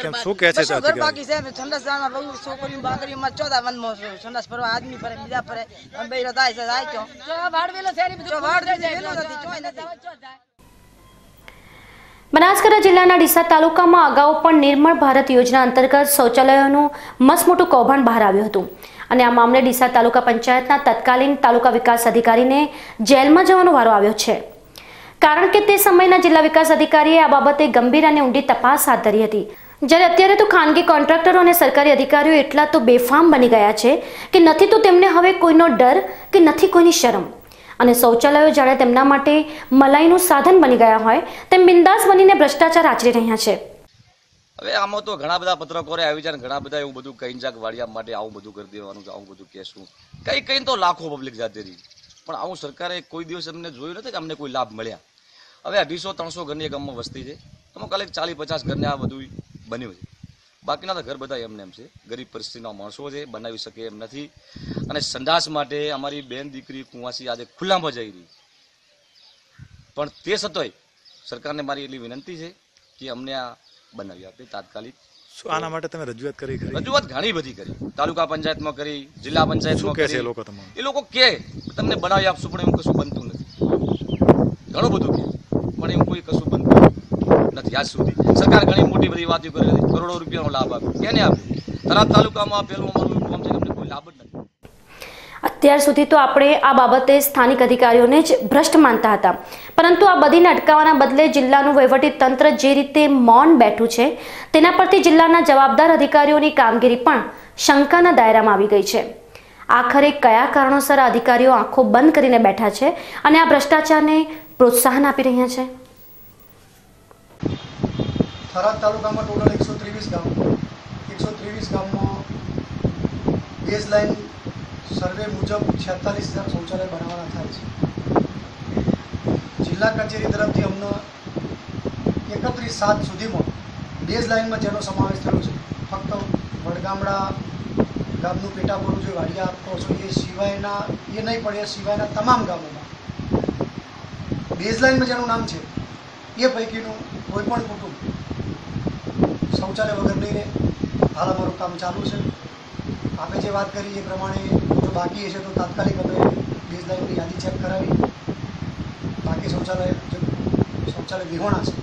S9: કેમ શું કહે છે?
S18: ઘર બાકી છે સંડાસ જાણવા બહુ છોકરીઓ બાકરીઓમાં 14 વનમાં સંડાસ ફરવા આદમી ફરે, બીજા ફરે, બે રદાય છે જાય ક્યો વાડ વેલો છે ને બધું વાડ વેલો નથી, ચોય નથી.
S1: બનાસકાંઠા જિલ્લાના ડીસા તાલુકામાં અગાઉ પણ નિર્મળ ભારત યોજના અંતર્ગત શૌચાલયોનું મસમોટું કૌભાંડ બહાર આવ્યું હતું અને આ મામલે ડીસા તાલુકા પંચાયતના તત્કાલીન તાલુકા વિકાસ અધિકારીને જેલમાં જવાનો વારો આવ્યો છે, કારણ કે તે સમયના જિલ્લા વિકાસ અધિકારીએ આ બાબતે ગંભીર અને ઊંડી તપાસ હાથ ધરી હતી. જ્યારે અત્યારે તો ખાનગી કોન્ટ્રાક્ટરો અને સરકારી અધિકારીઓ એટલા તો બેફામ બની ગયા છે કે નથી તો તેમને હવે કોઈનો ડર કે નથી કોઈની શરમ, અને શૌચાલયો જાણે તેમના માટે મલાઈનું સાધન બની ગયા હોય તેમ બિંદાસ બનીને ભ્રષ્ટાચાર આચરી રહ્યા છે.
S19: હવે આમાં તો ઘણા બધા પત્રકારોએ આવી જાય, ઘણા બધા એવું બધું કઈ જાક વાડિયા માટે આવું બધું કરી દેવાનું, આવું બધું કહેશું, કઈ તો લાખો પબ્લિક જાતી રહી, પણ આવું સરકારે કોઈ દિવસ અમને જોયું નથી કે અમને કોઈ લાભ મળ્યા. હવે 250-300 ઘરની ગામમાં વસ્તી છે, એમાં કાલે 40-50 ઘરને આ બધું બન્યું છે. બાકીના તો ઘર બધા એમને એમ છે, ગરીબ પરિસ્થિતિના માણસો છે, બનાવી શકે એમ નથી. અને સંડાસ માટે અમારી બેન દીકરી કુંવાસી આજે ખુલ્લામાં જઈ રહી, પણ તે છતાંય સરકારને મારી એટલી વિનંતી છે કે અમને આ બનાવી આપે તાત્કાલિક.
S9: શું આના માટે તમે રજૂઆત કરી?
S19: રજૂઆત ઘણી બધી કરી, તાલુકા પંચાયતમાં કરી, જિલ્લા પંચાયતમાં કરી. એ લોકો કે તમને બનાવી આપશું પણ એવું કશું બનતું નથી. ઘણું બધું કે પણ એવું કોઈ કશું બનતું નથી આજ સુધી. સરકાર ઘણી મોટી બધી વાતો કરી હતી, કરોડો રૂપિયાનો લાભ આપ્યો, કેને આપ્યો? થરાદ તાલુકામાં પેલું અમારું કામ છે, અમને કોઈ લાભ જ નથી.
S1: અત્યાર સુધી તો આપણે આ બાબતે સ્થાનિક અધિકારીઓને જ ભ્રષ્ટ માનતા હતા, પરંતુ આ બધીને અટકાવવાના બદલે જિલ્લાનું વહીવટી તંત્ર જે રીતે મૌન બેઠું છે તેના પરથી જિલ્લાના જવાબદાર અધિકારીઓની કામગીરી પણ શંકાના દાયરામાં આવી ગઈ છે. આખરે કયા કારણોસર આ અધિકારીઓ આંખો બંધ કરીને બેઠા છે અને આ ભ્રષ્ટાચારને પ્રોત્સાહન આપી રહ્યા છે?
S20: થરાદ તાલુકામાં ટોટલ 123 ગામ, 123 ગામમાં બેઝ લાઈન સર્વે મુજબ 46,000 શૌચાલય બનાવવાના થાય છે. જિલ્લા કચેરી તરફથી અમને 31/7 સુધીમાં બેઝ લાઈનમાં જેનો સમાવેશ થયો છે ફક્ત વડગામડા ગામનું પેટાપોરું જે વાડિયા આપો છો એ સિવાયના એ નહીં પણ એ સિવાયના તમામ ગામોમાં બેઝ લાઈનમાં જેનું નામ છે એ પૈકીનું કોઈ પણ કુટુંબ શૌચાલય વગર નહીં રહે. હાલ અમારું કામ ચાલુ છે. આપણે જે વાત કરી એ પ્રમાણે જો બાકી હશે તો તાત્કાલિક અમે બેઝ લાઈનની યાદી ચેક કરાવી બાકી શૌચાલય વિહોણા છે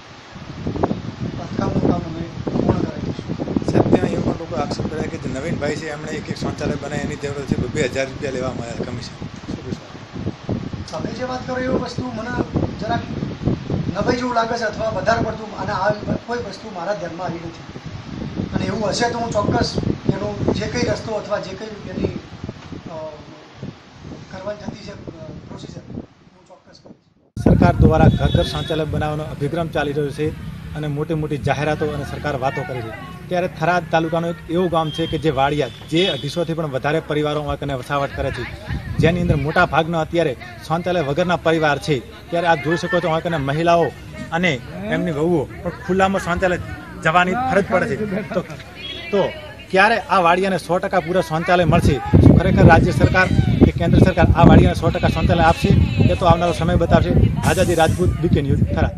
S20: બાંધકામનું કામ અમે પૂર્ણ કરાવી દઈશું.
S9: સાહેબ, ત્યાં એવું પણ લોકો આક્ષેપ કર્યા કે જે નવીનભાઈ છે એમણે એક શૌચાલય બનાવી એની જરૂર છે 2,000 રૂપિયા લેવામાં આવ્યા કમિશન. શું કહેશો?
S20: તમે જે વાત કરો એ વસ્તુ મને જરાક નવાઈ જેવું લાગે છે અથવા વધારે પડતું, અને આ કોઈ વસ્તુ મારા ધ્યાનમાં આવી નથી, અને એવું હશે તો હું ચોક્કસ એનો જે કંઈ રસ્તો અથવા જે કંઈ એની કરવાની થતી છે પ્રોસિજર હું ચોક્કસ કરીશ.
S9: સરકાર દ્વારા ઘર ઘર શૌચાલય બનાવવાનો અભિગમ ચાલી રહ્યો છે અને મોટી મોટી જાહેરાતો અને સરકાર વાતો કરી છે. ત્યારે થરાદ તાલુકાનું એક એવું ગામ છે કે જે વાડિયા, જે 250થી પણ વધારે પરિવારો કને વસાવટ કરે છે, જેની અંદર મોટા ભાગના અત્યારે શૌચાલય વગરના પરિવાર છે. ત્યારે આપ જોઈ શકો છો કને મહિલાઓ અને એમની વહુઓ પણ ખુલ્લામાં શૌચાલય જવાની ફરજ પડે છે. તો ક્યારે આ વાડિયાને 100% પૂરા શૌચાલય મળશે? શું ખરેખર રાજ્ય સરકાર કે કેન્દ્ર સરકાર આ વાડિયાને 100% શૌચાલય આપશે? એ તો આવનારો સમય બતાવશે. આઝાદી રાજપૂત, બીકે ન્યૂઝ, થરાદ.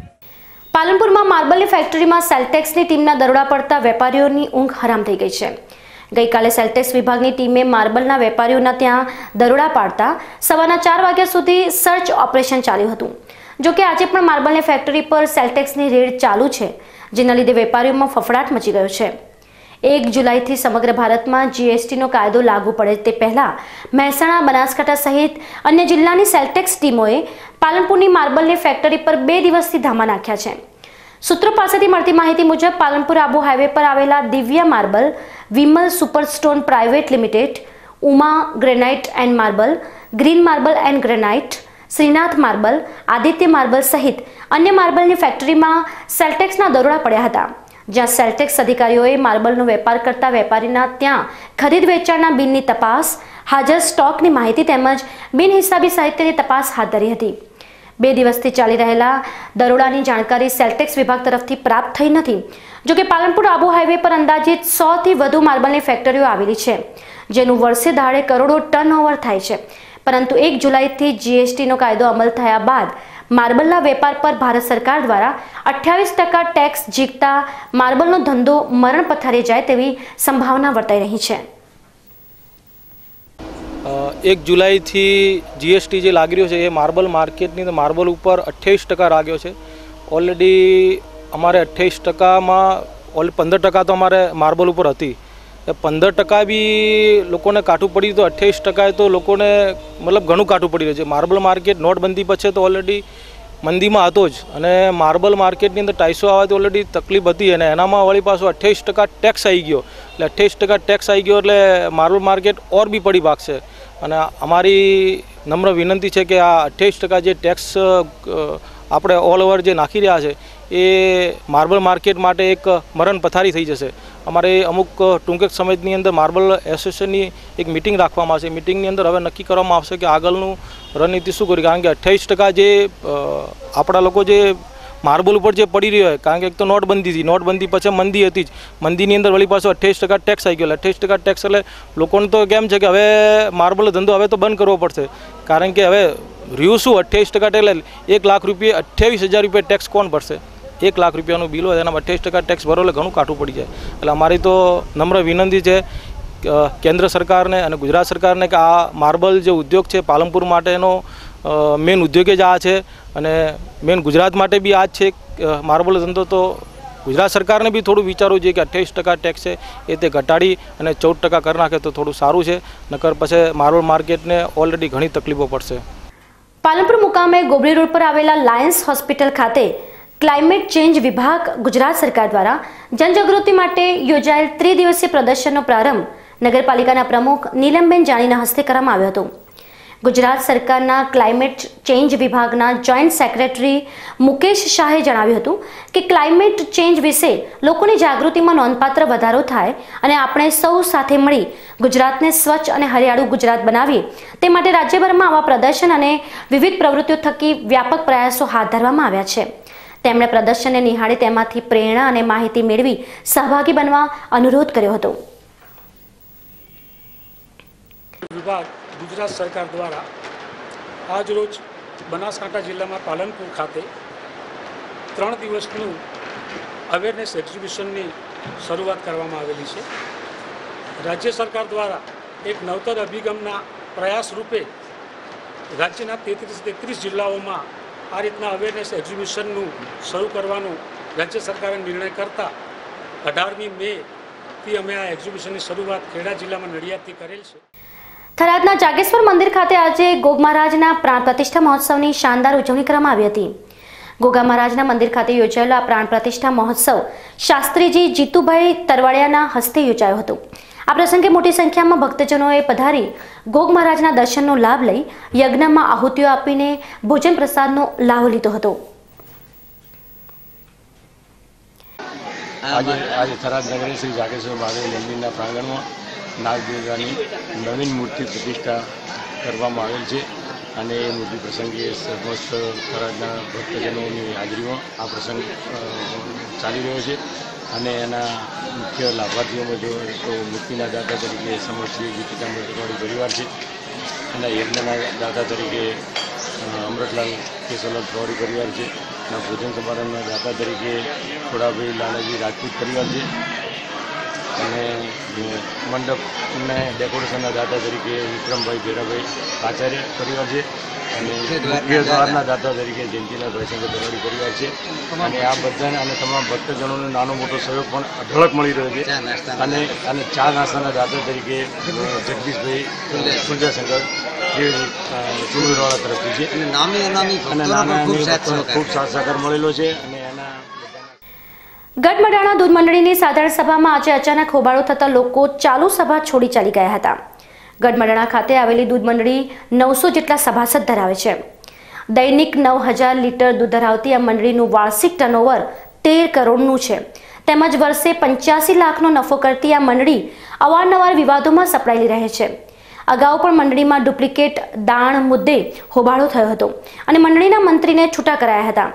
S1: પાલનપુરમાં માર્બલની ફેક્ટરીમાં સેલટેક્સની ટીમના દરોડા પડતા વેપારીઓની ઊંઘ હરામ થઈ ગઈ છે. ગઈકાલે સેલટેક્સ વિભાગની ટીમે માર્બલના વેપારીઓના ત્યાં દરોડા પાડતા સવારના 4 વાગ્યા સુધી સર્ચ ઓપરેશન ચાલ્યું હતું. જોકે આજે પણ માર્બલની ફેક્ટરી પર સેલટેક્સની રેડ ચાલુ છે, જેના લીધે વેપારીઓમાં ફફડાટ મચી ગયો છે. 1 જુલાઈથી સમગ્ર ભારતમાં જીએસટીનો કાયદો લાગુ પડે તે પહેલા મહેસાણા, બનાસકાંઠા સહિત અન્ય જિલ્લાની સેલટેક્સ ટીમોએ પાલનપુરની માર્બલની ફેક્ટરી પર 2 દિવસથી ધામા નાખ્યા છે. સૂત્રો પાસેથી મળતી માહિતી મુજબ પાલનપુર આબુ હાઈવે પર આવેલા Divya marble, Vimal superstone private limited, Uma granite and marble, green marble and granite, Shrinath marble, Aditya marble સહિત અન્ય માર્બલની ફેક્ટરીમાં સેલટેક્સના દરોડા પડ્યા હતા, જ્યાં સેલટેક્સ અધિકારીઓએ માર્બલનો વેપાર કરતા વેપારીના ત્યાં ખરીદ વેચાણના બિલની તપાસ, હાજર સ્ટોકની માહિતી તેમજ બિનહિસાબી સાહિત્યની તપાસ હાથ ધરી હતી. 2 દિવસથી ચાલી રહેલા દરોડાની જાણકારી સેલટેક્સ વિભાગ તરફથી પ્રાપ્ત થઈ નથી. જોકે પાલનપુર આબુ હાઈવે પર અંદાજિત 100થી વધુ માર્બલની ફેક્ટરીઓ આવેલી છે, જેનું વર્ષે દાડે કરોડો ટર્નઓવર થાય છે. પરંતુ 1 જુલાઈથી જીએસટીનો કાયદો અમલ થયા બાદ માર્બલના વેપાર પર ભારત સરકાર દ્વારા 28% ટેક્સ ઝીકતા માર્બલનો ધંધો મરણ પથારે જાય તેવી સંભાવના વર્તાઈ રહી છે.
S21: 1 જુલાઈથી જીએસટી જે લાગી રહ્યો છે એ માર્બલ માર્કેટની માર્બલ ઉપર 28% લાગ્યો છે. ઓલરેડી અમારે 28%માં 15% તો અમારે માર્બલ ઉપર હતી. 15% બી લોકોને કાઠું પડ્યું તો 28% તો લોકોને મતલબ ઘણું કાઠું પડી રહ્યું છે. માર્બલ માર્કેટ નોટબંધી પછી તો ઓલરેડી મંદીમાં હતો જ, અને માર્બલ માર્કેટની અંદર ટાઈસો આવવાથી ઓલરેડી તકલીફ હતી, અને એનામાં વળી પાછો 28% ટેક્સ આવી ગયો. એટલે 28% ટેક્સ આવી ગયો એટલે માર્બલ માર્કેટ ઓર બી પડી ભાગશે. અને અમારી નમ્ર વિનંતી છે કે આ 28% જે ટેક્સ આપણે ઓલ ઓવર જે નાખી રહ્યા છે એ માર્બલ માર્કેટ માટે એક મરણ પથારી થઈ જશે. અમારે અમુક ટૂંક સમયની અંદર માર્બલ એસોસિએશનની એક મિટિંગ રાખવામાં આવશે. મિટિંગની અંદર હવે નક્કી કરવામાં આવશે કે આગળનું રણનીતિ શું કરી, કારણ કે 28% જે આપણા લોકો જે માર્બલ ઉપર જે પડી રહ્યો હોય, કારણ કે એક તો નોટબંધી હતી, નોટબંધી પછી મંદી હતી જ, મંદીની અંદર વળી પાછો 28% ટેક્સ આવી ગયો. 28% ટેક્સ એટલે લોકોને તો કેમ છે કે હવે માર્બલ ધંધો હવે તો બંધ કરવો પડશે, કારણ કે હવે રહ્યું શું 28% એટલે 1 લાખ રૂપિયા 28,000 રૂપિયા ટેક્સ કોણ ભરશે? 1 લાખ રૂપિયાનું બિલ હોય એનામાં 28% ટેક્સ ભરો એટલે ઘણું કાઠું પડી જાય. એટલે અમારી તો નમ્ર વિનંતી છે કેન્દ્ર સરકારને અને ગુજરાત સરકારને કે આ માર્બલ જે ઉદ્યોગ છે પાલનપુર માટેનો મેન ઉદ્યોગ જ આ છે, અને મેન ગુજરાત માટે બી આ જ છે માર્બલ ધંધો. તો ગુજરાત સરકારને બી થોડું વિચારવું જોઈએ કે 28% ટેક્સ છે એ તે ઘટાડી અને 14% કરી નાખે તો થોડું સારું છે, નકર પછી માર્બલ માર્કેટને ઓલરેડી ઘણી તકલીફો પડશે.
S1: પાલનપુર મુકામે ગોબરી રોડ પર આવેલા લાયન્સ હોસ્પિટલ ખાતે ક્લાઇમેટ ચેન્જ વિભાગ ગુજરાત સરકાર દ્વારા જનજાગૃતિ માટે યોજાયેલ 3 દિવસીય પ્રદર્શનનો પ્રારંભ નગરપાલિકાના પ્રમુખ નીલમબેન જાનીના હસ્તે કરવામાં આવ્યો હતો. ગુજરાત સરકારના ક્લાઇમેટ ચેન્જ વિભાગના જોઈન્ટ સેક્રેટરી મુકેશ શાહે જણાવ્યું હતું કે ક્લાઇમેટ ચેન્જ વિશે લોકોની જાગૃતિમાં નોંધપાત્ર વધારો થાય અને આપણે સૌ સાથે મળી ગુજરાતને સ્વચ્છ અને હરિયાળું ગુજરાત બનાવીએ તે માટે રાજ્યભરમાં આવા પ્રદર્શન અને વિવિધ પ્રવૃત્તિઓ થકી વ્યાપક પ્રયાસો હાથ ધરવામાં આવ્યા છે. તેમણે પ્રદર્શનને નિહાળી તેમાંથી પ્રેરણા અને માહિતી મેળવી સહભાગી બનવા અનુરોધ કર્યો હતો.
S22: વિભાગ ગુજરાત સરકાર દ્વારા આજ રોજ બનાસકાંઠા જિલ્લામાં પાલનપુર ખાતે 3 દિવસનું અવેરનેસ એક્ઝિબિશનની શરૂઆત કરવામાં આવેલી છે. રાજ્ય સરકાર દ્વારા એક નવતર અભિગમના પ્રયાસ રૂપે રાજ્યના 33 જિલ્લાઓમાં આ રીતના અવેરનેસ એક્ઝિબિશનનું શરૂ કરવાનું રાજ્ય સરકારે નિર્ણય કરતા 18મી મેથી અમે આ એક્ઝિબિશનની શરૂઆત ખેડા જિલ્લામાં નડિયાદથી કરેલ છે.
S1: થરાદના જાગેશ્વર મંદિર ખાતે આજે ગોગ મહારાજના પ્રાણ પ્રતિષ્ઠા મહોત્સવની શાનદાર ઉજવણી કરવામાં આવી હતી. ગોગા મહારાજના મંદિર ખાતે યોજાયેલો આ પ્રાણ પ્રતિષ્ઠા મહોત્સવ શાસ્ત્રીજી જીતુભાઈ તરવાડિયાના હસ્તે યોજાયો હતો. આ પ્રસંગે મોટી સંખ્યામાં ભક્તજનોએ પધારી ગોગ મહારાજના દર્શનનો લાભ લઈ યજ્ઞમાં આહુતિઓ આપીને ભોજન પ્રસાદનો લાભ લીધો હતો.
S23: આજે થરાદ નગરી શ્રી જાગેશ્વર મહાદેવ મંદિરના પ્રાંગણમાં નાગદુર્ગાની નવીન મૂર્તિ પ્રતિષ્ઠા કરવામાં આવેલ છે, અને એ મૂર્તિ પ્રસંગે સમસ્ત થરાદના ભક્તજનોની હાજરીમાં આ પ્રસંગ ચાલી રહ્યો છે. અને એના મુખ્ય લાભાર્થીઓમાં જો તો મૂર્તિના દાતા તરીકે સમસ્ત ગીતિકામૃત રખવાડી પરિવાર છે, અને યજ્ઞના દાતા તરીકે અમૃતલાલ કેશવલાલ રખવાડી પરિવાર છે, અને ભોજન સમારંભના દાતા તરીકે થોડાભાઈ લાલાજી રાજપૂત પરિવાર છે, અને મંડપને ડેકોરેશનના દાતા તરીકે વિક્રમભાઈ ભેરાભાઈ આચાર્ય પરિવાર છે અને મુખ્ય દ્વારના દાતા તરીકે જયંતિલાલ ભાઈશંકર તરવાડી પરિવાર છે અને આ બધાને અને તમામ ભક્તજનોને નાનો મોટો સહયોગ પણ અઢળક મળી રહ્યો છે અને ચા નાસ્તાના દાતા તરીકે જગદીશભાઈ સુરજાશંકર જે ચુંડવીવાળા તરફથી છે અને નાના ખૂબ સાથ સહકાર મળેલો છે અને એના
S1: ગઢમડાણા દૂધ મંડળીની સાધારણ સભામાં આજે અચાનક હોબાળો થતા લોકો ચાલુ સભા છોડી ચાલી ગયા હતા. ગઢમડાણા ખાતે આવેલી દૂધ મંડળી 900 જેટલા સભાસદ ધરાવે છે. દૈનિક 9000 લીટર દૂધ ધરાવતી આ મંડળીનું વાર્ષિક ટર્નઓવર 13 કરોડનું છે. તેમજ વર્ષે 85 લાખનો નફો કરતી આ મંડળી અવારનવાર વિવાદોમાં સપડાયેલી રહે છે. અગાઉ પણ મંડળીમાં ડુપ્લિકેટ દાણ મુદ્દે હોબાળો થયો હતો અને મંડળીના મંત્રીને છૂટા કરાયા હતા.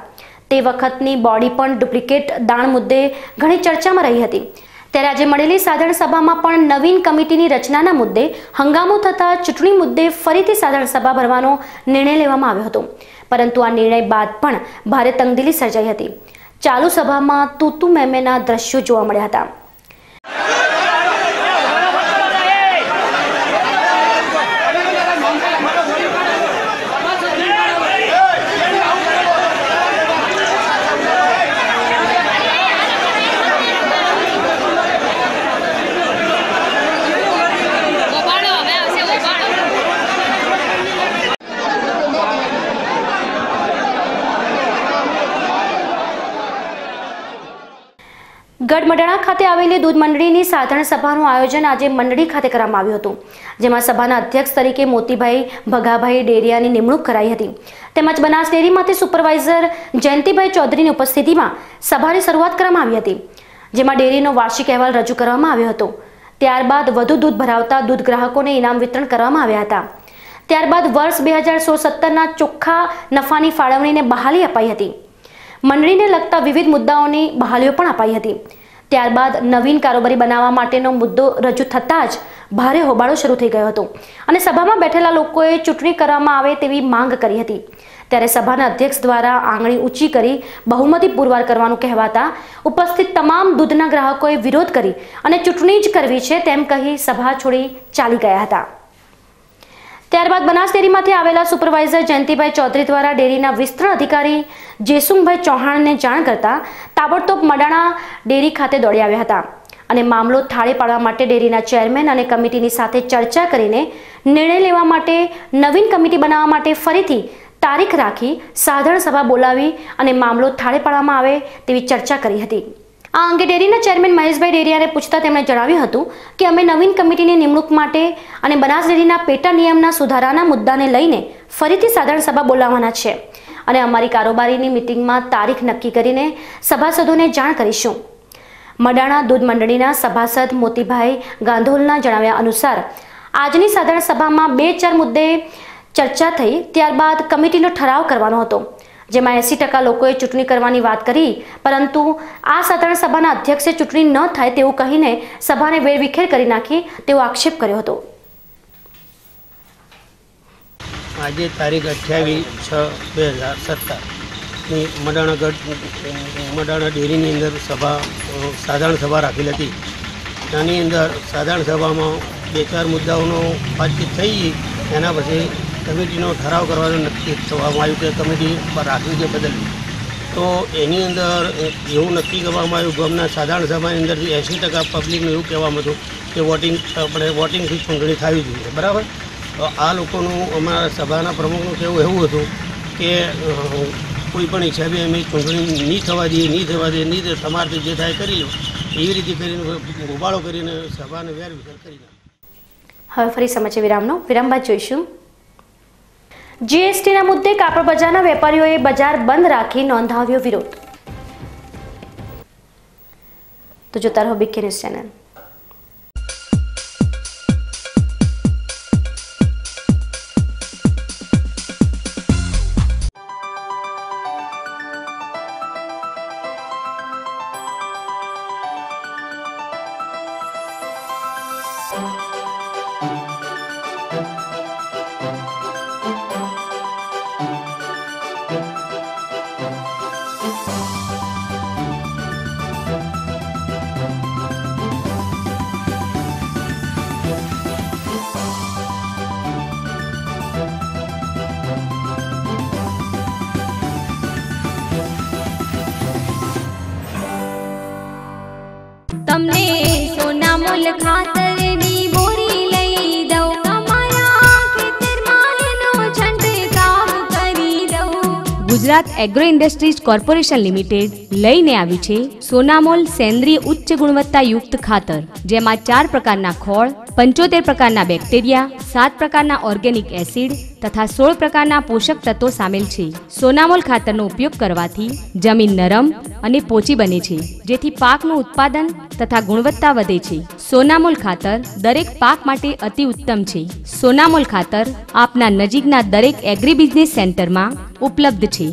S1: તે વખતની બોડી પણ ડુપ્લિકેટ દાણ મુદ્દે ઘણી ચર્ચામાં રહી હતી. ત્યારે આજે મળેલી સાધારણ સભામાં પણ નવીન કમિટીની રચનાના મુદ્દે હંગામો થતા ચૂંટણી મુદ્દે ફરીથી સાધારણ સભા ભરવાનો નિર્ણય લેવામાં આવ્યો હતો. પરંતુ આ નિર્ણય બાદ પણ ભારે તંગદિલી સર્જાઈ હતી. ચાલુ સભામાં તૂતુ મેમેના દ્રશ્યો જોવા મળ્યા હતા. ગઢમડાણા ખાતે આવેલી દૂધ મંડળીની સાધારણ સભાનું આયોજન આજે મંડળી ખાતે કરવામાં આવ્યું હતું. જેમાં સભાના અધ્યક્ષ તરીકે મોતીભાઈ ભગાભાઈ ડેરિયાની નિમણૂક કરાઈ હતી. તેમજ બનાસ ડેરીમાંથી સુપરવાઇઝર જયંતિભાઈ ચૌધરીની ઉપસ્થિતિમાં સભાની શરૂઆત કરવામાં આવી હતી. જેમાં ડેરીનો વાર્ષિક અહેવાલ રજૂ કરવામાં આવ્યો હતો. ત્યારબાદ વધુ દૂધ ભરાવતા દૂધ ગ્રાહકોને ઇનામ વિતરણ કરવામાં આવ્યા હતા. ત્યારબાદ વર્ષ 2016-17ના ચોખ્ખા નફાની ફાળવણીને બહાલી અપાઈ હતી. મંડળીને લગતા વિવિધ મુદ્દાઓની બહાલીઓ પણ અપાઈ હતી. ત્યારબાદ નવીન કારોબારી બનાવવા માટેનો મુદ્દો રજૂ થતાં જ ભારે હોબાળો શરૂ થઈ ગયો હતો અને સભામાં બેઠેલા લોકોએ ચૂંટણી કરવામાં આવે તેવી માંગ કરી હતી. ત્યારે સભાના અધ્યક્ષ દ્વારા આંગળી ઊંચી કરી બહુમતી પુરવાર કરવાનું કહેવાતા ઉપસ્થિત તમામ દૂધના ગ્રાહકોએ વિરોધ કરી અને ચૂંટણી જ કરવી છે તેમ કહી સભા છોડી ચાલી ગયા હતા. ત્યારબાદ બનાસ ડેરીમાંથી આવેલા સુપરવાઇઝર જયંતિભાઈ ચૌધરી દ્વારા ડેરીના વિસ્તરણ અધિકારી જેસુંગભાઈ ચૌહાણને જાણ કરતા તાબડતોબ મડાણા ડેરી ખાતે દોડી આવ્યા હતા અને મામલો થાળે પાડવા માટે ડેરીના ચેરમેન અને કમિટીની સાથે ચર્ચા કરીને નિર્ણય લેવા માટે નવીન કમિટી બનાવવા માટે ફરીથી તારીખ રાખી સાધારણ સભા બોલાવી અને મામલો થાળે પાડવામાં આવે તેવી ચર્ચા કરી હતી. આ અંગે ડેરીના ચેરમેન મહેશભાઈ ડેરિયાને પૂછતા તેમણે જણાવ્યું હતું કે અમે નવીન કમિટીની નિમણૂક માટે અને બનાસ ડેરીના પેટા નિયમના સુધારાના મુદ્દાને લઈને ફરીથી સાધારણ સભા બોલાવવાના છે અને અમારી કારોબારીની મિટિંગમાં તારીખ નક્કી કરીને સભાસદોને જાણ કરીશું. મડાણા દૂધ મંડળીના સભાસદ મોતીભાઈ ગાંધોલના જણાવ્યા અનુસાર આજની સાધારણ સભામાં 2-4 મુદ્દે ચર્ચા થઈ. ત્યારબાદ કમિટીનો ઠરાવ કરવાનો હતો, જેમાં 80% લોકોએ ચૂંટણી કરવાની વાત કરી, પરંતુ આ સાધારણ સભાના અધ્યક્ષે ચૂંટણી ન થાય તેવું કહીને સભાને વેરવિખેર કરી નાખી તેવો આક્ષેપ કર્યો હતો.
S2: આજે તારીખ 28/6/2017ની મડાણા ડેરીની અંદર સાધારણ સભા રાખેલી હતી. આની અંદર સાધારણ સભામાં 2-4 મુદ્દાઓનો વાતચીત થઈ. એના પછી કમિટીનો ઠરાવ કરવાનું નક્કી થવામાં આવ્યું કે કમિટી પર રાખવી કે બદલવી. તો એની અંદર એવું નક્કી કરવામાં આવ્યું ગામના સાધારણ સભાની અંદરથી 80% પબ્લિકનું એવું કહેવામાં હતું કે વોટિંગથી ચૂંટણી થવી જોઈએ. બરાબર. તો આ લોકોનું અમારા સભાના પ્રમુખનું કહેવું એવું હતું કે કોઈ પણ હિસાબે અમે ચૂંટણી નહીં થવા દઈએ, તમારથી જે થાય કરી લો, એવી રીતે કરીને હોબાળો કરીને સભાને વેરવિખેર કરી નાખો.
S1: હવે ફરી સમાચાર વિરામ બાદ જોઈશું. જીએસટીના મુદ્દે કાપડ બજારના વેપારીઓએ બજાર બંધ રાખી નોંધાવ્યો વિરોધ. તો જોતા રહો BK news channel.
S3: Gujarat Agro Industries Corporation Limited લઈને આવી છે સોનામોલ સેન્દ્રીય ઉચ્ચ ગુણવત્તાયુક્ત ખાતર, જેમાં 4 પ્રકારના ખોળ, 75 પ્રકારના બેક્ટેરિયા, 7 પ્રકારના ઓર્ગેનિક એસિડ તથા 16 પ્રકારના પોષક તત્વો સામેલ છે. સોનામોલ ખાતરનો ઉપયોગ કરવાથી જમીન નરમ અને પોચી બને છે, જેથી પાકનું ઉત્પાદન તથા ગુણવત્તા વધે છે. સોનામોલ ખાતર દરેક પાક માટે અતિ ઉત્તમ છે. સોનામોલ ખાતર આપના નજીકના દરેક એગ્રી બિઝનેસ સેન્ટરમાં ઉપલબ્ધ છે.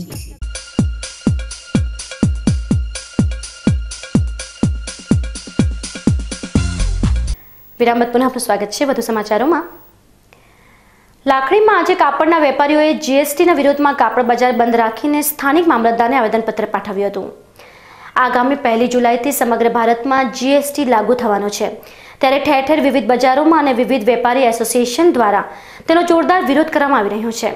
S1: વિરામ બાદ પુનઃ આપનું સ્વાગત છે. વધુ સમાચારોમાં, લાખણીમાં આજે કાપડના વેપારીઓએ જીએસટીના વિરોધમાં કાપડ બજાર બંધ રાખીને સ્થાનિક મામલતદારને આવેદનપત્ર પાઠવ્યું હતું. આગામી 1 જુલાઈથી સમગ્ર ભારતમાં જીએસટી લાગુ થવાનો છે, ત્યારે ઠેર ઠેર વિવિધ બજારોમાં અને વિવિધ વેપારી એસોસિએશન દ્વારા તેનો જોરદાર વિરોધ કરવામાં આવી રહ્યો છે.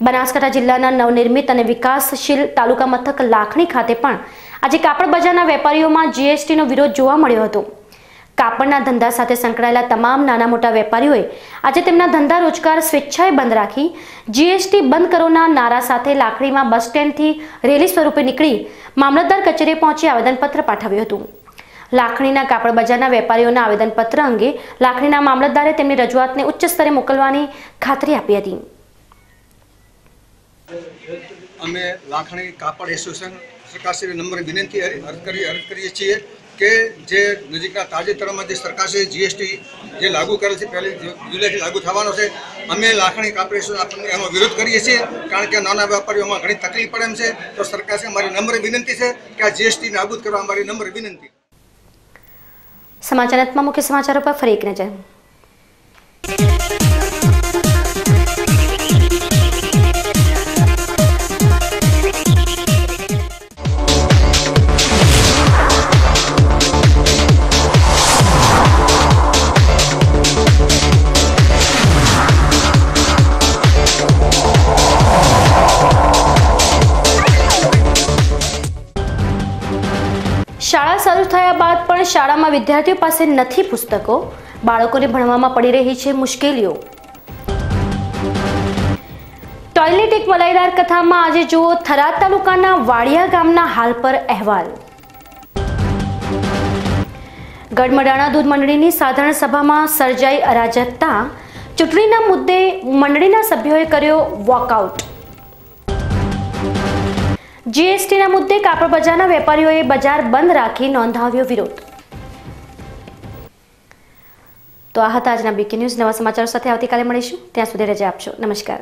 S1: બનાસકાંઠા જિલ્લાના નવનિર્મિત અને વિકાસશીલ તાલુકા મથક લાખણી ખાતે પણ આજે કાપડ બજારના વેપારીઓમાં જીએસટીનો વિરોધ જોવા મળ્યો હતો. કાપડના ધંધા સાથે સંકળાયેલા તમામ નાના મોટા વેપારીઓએ આજે તેમના ધંધા રોજગાર સ્વેચ્છાએ બંધ રાખી જીએસટી બંધ કરોના નારા સાથે લાખણીમાં બસ સ્ટેન્ડથી રેલી સ્વરૂપે નીકળી મામલતદાર કચેરીએ પહોંચી આવેદનપત્ર પાઠવ્યું હતું. લાખણીના કાપડ બજારના વેપારીઓના આવેદનપત્ર અંગે લાખણીના મામલતદારે તેમની રજૂઆતને ઉચ્ચ સ્તરે મોકલવાની ખાતરી આપી હતી.
S6: અમે લાખણી કાપડ એસોસિએશન સરકારશ્રી નંબર વિનંતી અર્જ કરીએ છીએ કે જે નજીકના તાજેતરમાં જે સરકારશ્રી જીએસટી જે લાગુ કરેલ છે 1 જુલાઈથી લાગુ થવાનો છે, અમે લાખણી કાપડ એસોસિએશન એનો વિરોધ કરીએ છીએ, કારણ કે નાના વેપારીઓમાં ઘણી તકલીફ પડે એમ છે. તો સરકારશ્રી અમારી નમ્ર વિનંતી છે કે આ જીએસટી નાબૂદ કરવા અમારી નમ્ર વિનંતી.
S1: સમાચારમાં મુખ્ય સમાચારો પર ફરી એક નજર. શાળા શરૂ થયા બાદ પણ શાળામાં વિદ્યાર્થીઓ પાસે નથી પુસ્તકો, બાળકોને ભણવામાં પડી રહી છે મુશ્કેલીઓ. ટોયલેટ એક વલાઈદાર કથામાં આજે જુઓ થરાદ તાલુકાના વાડિયા ગામના હાલ પર અહેવાલ. ગઢમડાણા દૂધ મંડળીની સાધારણ સભામાં સર્જાઈ અરાજકતા, ચૂંટણીના મુદ્દે મંડળીના સભ્યોએ કર્યો વોકઆઉટ. જીએસટીના મુદ્દે કાપડ બજારના વેપારીઓએ બજાર બંધ રાખી નોંધાવ્યો વિરોધ. તો આ હતા આજના બીકે ન્યૂઝ. નવા સમાચારો સાથે આવતીકાલે મળીશું. ત્યાં સુધી રજા આપશો. નમસ્કાર.